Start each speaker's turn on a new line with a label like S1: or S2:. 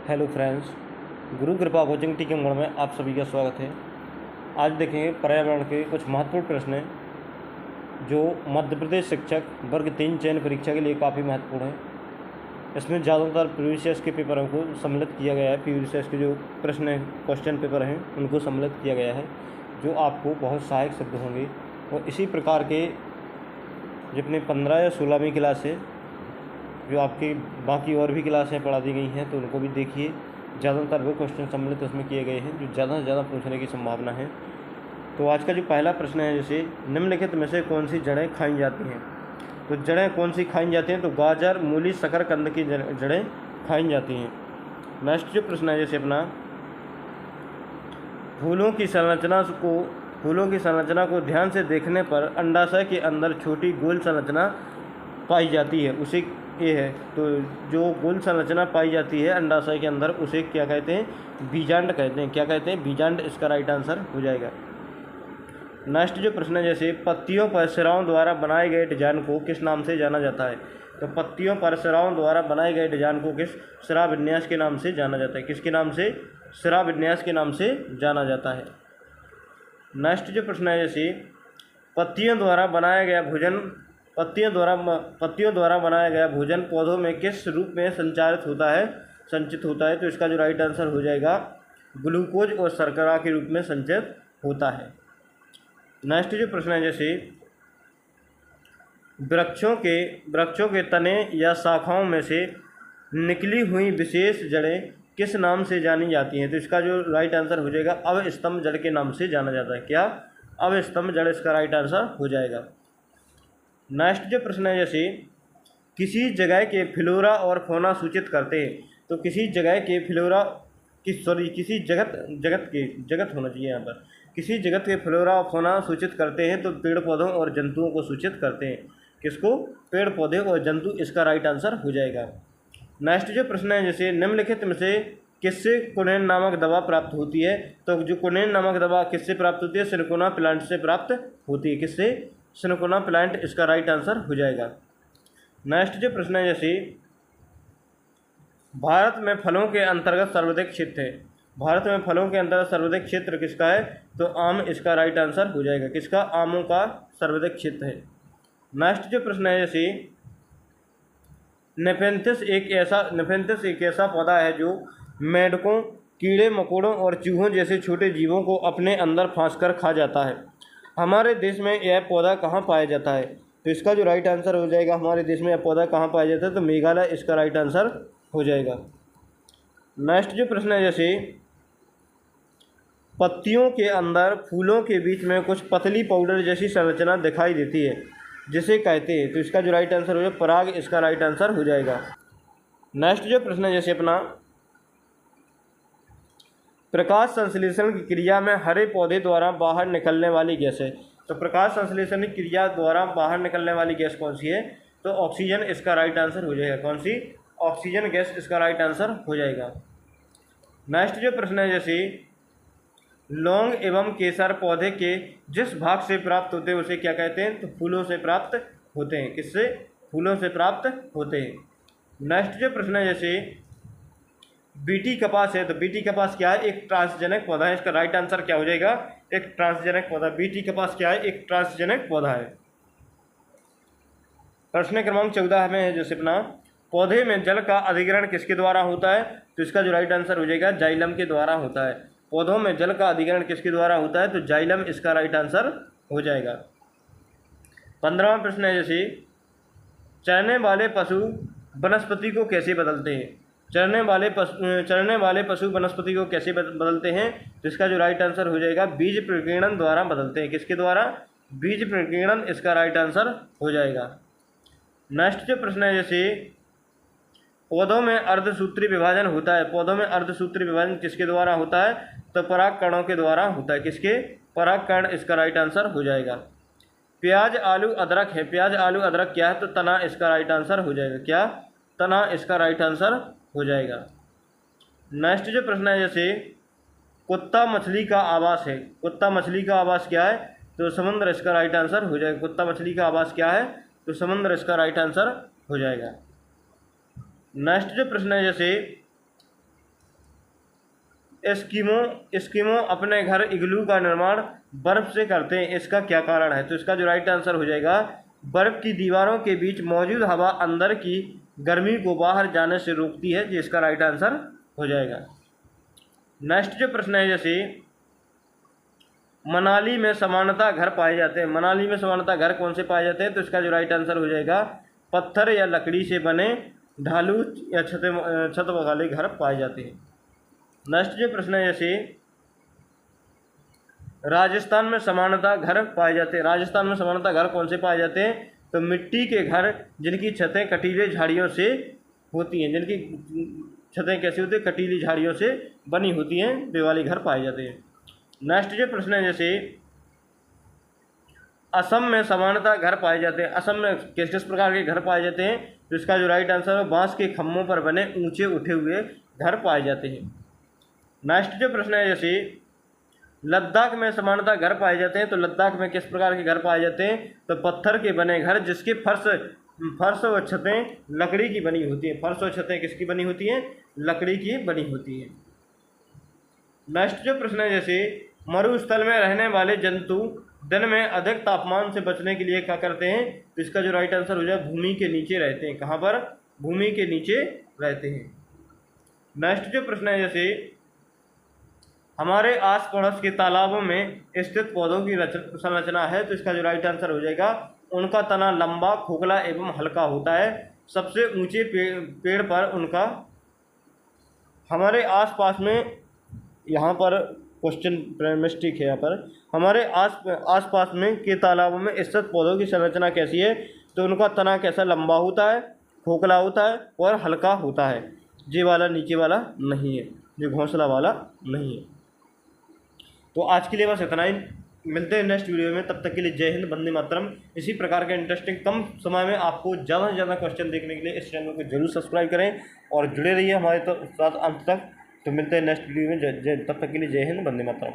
S1: Hello friends, गुरु कृपा coaching टीके मोड़ में आप सभी का स्वागत है। आज देखेंगे पर्यावरण के कुछ महत्वपूर्ण प्रश्न हैं जो मध्य प्रदेश शिक्षक वर्ग 3 चयन परीक्षा के लिए काफ़ी महत्वपूर्ण है। इसमें ज़्यादातर प्रीवियस के पेपरों को सम्मिलित किया गया है। प्रीवियस के जो प्रश्न क्वेश्चन पेपर हैं उनको सम्मिलित किया गया है, जो आपको बहुत सहायक सिद्ध होंगे। और इसी प्रकार के जितने 15 या 16वीं क्लास है, जो आपकी बाकी और भी क्लासें पढ़ा दी गई हैं, तो उनको भी देखिए। ज़्यादातर वो क्वेश्चन सम्मिलित उसमें किए गए हैं जो ज़्यादा से ज़्यादा पूछने की संभावना है। तो आज का जो पहला प्रश्न है, जैसे निम्नलिखित में से कौन सी जड़ें खाई जाती हैं। तो जड़ें कौन सी खाई जाती हैं, तो गाजर, मूली, शकरकंद की जड़ें खाई जाती हैं। नेक्स्ट जो प्रश्न है, जैसे अपना फूलों की संरचना को ध्यान से देखने पर अंडाशय के अंदर छोटी गोल संरचना पाई जाती है, उसे ये है। तो जो गोल संरचना पाई जाती है अंडाशय के अंदर, उसे क्या कहते हैं? बीजांड कहते हैं। क्या कहते हैं? बीजांड इसका राइट आंसर हो जाएगा। नेक्स्ट जो प्रश्न है, जैसे पत्तियों पर सिराओं द्वारा बनाए गए डिजाइन को किस नाम से जाना जाता है। तो पत्तियों पर सिराओं द्वारा बनाए गए डिजाइन को किस सिरा विन्यास के नाम से जाना जाता है? किसके नाम से? सिरा विन्यास के नाम से जाना जाता है। नेक्स्ट जो प्रश्न है, जैसे पत्तियों द्वारा बनाया गया भोजन पौधों में किस रूप में संचित होता है। तो इसका जो राइट आंसर हो जाएगा, ग्लूकोज और शर्करा के रूप में संचित होता है। नेक्स्ट जो प्रश्न है, जैसे वृक्षों के तने या शाखाओं में से निकली हुई विशेष जड़ें किस नाम से जानी जाती हैं। तो इसका जो राइट आंसर हो जाएगा, अवस्तंभ जड़ के नाम से जाना जाता है। क्या? अवस्तंभ जड़ इसका राइट आंसर हो जाएगा। नेक्स्ट जो प्रश्न है, जैसे किसी जगह के फ्लोरा और फौना सूचित करते हैं। तो किसी जगह के जगत होना चाहिए यहाँ पर। किसी जगत के फ्लोरा और फौना सूचित करते हैं, तो पेड़ पौधों और जंतुओं को सूचित करते हैं। किसको? पेड़ पौधे और जंतु, इसका राइट आंसर हो जाएगा। नेक्स्ट जो प्रश्न है, जैसे निम्नलिखित में से किससे क्विनोन नामक दवा प्राप्त होती है। तो जो क्विनोन नामक दवा किससे प्राप्त होती है? सिनकोना प्लांट से प्राप्त होती है। किससे? सिनकोना प्लांट, इसका राइट आंसर हो जाएगा। नेक्स्ट जो प्रश्न है, जैसे भारत में फलों के अंतर्गत सर्वाधिक क्षेत्र है। भारत में फलों के अंतर्गत सर्वाधिक क्षेत्र किसका है? तो आम, इसका राइट आंसर हो जाएगा। किसका? आमों का सर्वाधिक क्षेत्र है। नेक्स्ट जो प्रश्न है, जैसे नेफेंथिस एक ऐसा पौधा है जो मेंढकों, कीड़े मकोड़ों और चूहों जैसे छोटे जीवों को अपने अंदर फांसकर खा जाता है। हमारे देश में यह पौधा कहाँ पाया जाता है। तो इसका जो राइट आंसर हो जाएगा, हमारे देश में यह पौधा कहाँ पाया जाता है, तो मेघालय, इसका राइट आंसर हो जाएगा। नेक्स्ट जो प्रश्न है, जैसे पत्तियों के अंदर फूलों के बीच में कुछ पतली पाउडर जैसी संरचना दिखाई देती है, जिसे कहते हैं। तो इसका जो राइट आंसर हो जाएगा, पराग, इसका राइट आंसर हो जाएगा। नेक्स्ट जो प्रश्न है, जैसे अपना प्रकाश संश्लेषण की क्रिया में हरे पौधे द्वारा बाहर निकलने वाली गैस है। तो प्रकाश संश्लेषण की क्रिया द्वारा बाहर निकलने वाली गैस कौन सी है? तो ऑक्सीजन, इसका राइट आंसर हो जाएगा। कौन सी? ऑक्सीजन गैस, इसका राइट आंसर हो जाएगा। नेक्स्ट जो प्रश्न है, जैसे लौंग एवं केसर पौधे के जिस भाग से प्राप्त होते हैं उसे क्या कहते हैं? तो फूलों से प्राप्त होते हैं। किससे? फूलों से प्राप्त होते हैं। नेक्स्ट जो प्रश्न है, जैसे बीटी कपास है। तो बीटी कपास क्या है? एक ट्रांसजेनिक पौधा है। इसका राइट आंसर क्या हो जाएगा? एक ट्रांसजेनिक पौधा। बीटी कपास क्या है? एक ट्रांसजेनिक पौधा है। प्रश्न क्रमांक 14 में है, जैसे अपना पौधे में जल का अधिग्रहण किसके द्वारा होता है। तो इसका जो राइट आंसर हो जाएगा, जाइलम के द्वारा होता है। पौधों में जल का अधिग्रहण किसके द्वारा होता है? तो जाइलम, इसका राइट आंसर हो जाएगा। 15वां प्रश्न है, जैसे चरने वाले पशु वनस्पति को कैसे बदलते हैं। चरने वाले पशु वनस्पति को कैसे बदलते हैं? तो इसका जो राइट आंसर हो जाएगा, बीज प्रकीर्णन द्वारा बदलते हैं। किसके द्वारा? बीज प्रकीर्णन, इसका राइट आंसर हो जाएगा। नेक्स्ट जो प्रश्न है, जैसे पौधों में अर्धसूत्री विभाजन होता है। पौधों में अर्धसूत्री विभाजन किसके द्वारा होता है? तो परागकणों के द्वारा होता है। किसके? परागकण, इसका राइट आंसर हो जाएगा। प्याज, आलू, अदरक है। प्याज, आलू, अदरक क्या है? तो तना, इसका राइट आंसर हो जाएगा। क्या? तना, इसका राइट आंसर हो जाएगा। नेक्स्ट जो प्रश्न है, जैसे कुत्ता मछली का आवास है। कुत्ता मछली का आवास क्या है? तो समुद्र, इसका राइट आंसर हो जाएगा। कुत्ता मछली का आवास क्या है? तो समुद्र, इसका राइट आंसर हो जाएगा। नेक्स्ट जो प्रश्न है, जैसे एस्किमो अपने घर इग्लू का निर्माण बर्फ से करते हैं, इसका क्या कारण है? तो इसका जो राइट आंसर हो जाएगा, बर्फ की दीवारों के बीच मौजूद हवा अंदर की गर्मी को बाहर जाने से रोकती है, जिसका राइट आंसर हो जाएगा। नेक्स्ट जो प्रश्न है, जैसे मनाली में समानता घर पाए जाते हैं, मनाली में समानता घर कौन से पाए जाते हैं? तो इसका जो राइट आंसर हो जाएगा, पत्थर या लकड़ी से बने ढालू या छत वाले घर पाए जाते हैं। नेक्स्ट जो प्रश्न है, जैसे राजस्थान में समानता घर पाए जाते हैं, राजस्थान में समानता घर कौन से पाए जाते हैं? तो मिट्टी के घर जिनकी छतें कटीले झाड़ियों से होती हैं, जिनकी छतें कैसी होती हैं? कटीली झाड़ियों से बनी होती हैं, वे वाले घर पाए जाते हैं। नेक्स्ट जो प्रश्न है, जैसे असम में समानता घर पाए जाते हैं, असम में किस किस प्रकार के घर पाए जाते हैं? तो इसका जो राइट आंसर है, बांस के खम्भों पर बने ऊंचे उठे हुए घर पाए जाते हैं। नेक्स्ट जो प्रश्न है, जैसे लद्दाख में समानता घर पाए जाते हैं, तो लद्दाख में किस प्रकार के घर पाए जाते हैं? तो पत्थर के बने घर जिसके फर्श व छतें लकड़ी की बनी होती हैं, फर्श व छतें किसकी बनी होती हैं? लकड़ी की बनी होती हैं। नेक्स्ट जो प्रश्न है, जैसे मरुस्थल में रहने वाले जंतु दिन में अधिक तापमान से बचने के लिए क्या करते हैं? तो इसका जो राइट आंसर हो जाए, भूमि के नीचे रहते हैं। कहाँ पर? भूमि के नीचे रहते हैं। नेक्स्ट जो प्रश्न है, जैसे हमारे आस पड़ोस के तालाबों में स्थित पौधों की संरचना है, तो इसका जो राइट आंसर हो जाएगा, उनका तना लंबा, खोखला एवं हल्का होता है। सबसे ऊंचे पेड़ पर उनका हमारे आसपास में, यहाँ पर क्वेश्चन मिस्टेक है, यहाँ पर हमारे आसपास में के तालाबों में स्थित पौधों की संरचना कैसी है? तो उनका तना कैसा? लंबा होता है, खोखला होता है और हल्का होता है। ये वाला नीचे वाला नहीं है, जो घोंसला वाला नहीं है। तो आज के लिए बस इतना ही, मिलते हैं नेक्स्ट वीडियो में। तब तक के लिए जय हिंद, वंदे मातरम। इसी प्रकार के इंटरेस्टिंग कम समय में आपको ज़्यादा से ज़्यादा क्वेश्चन देखने के लिए इस चैनल को जरूर सब्सक्राइब करें और जुड़े रहिए हमारे साथ अंत तक। तो मिलते हैं नेक्स्ट वीडियो में। तब तक के लिए जय हिंद, वंदे मातरम।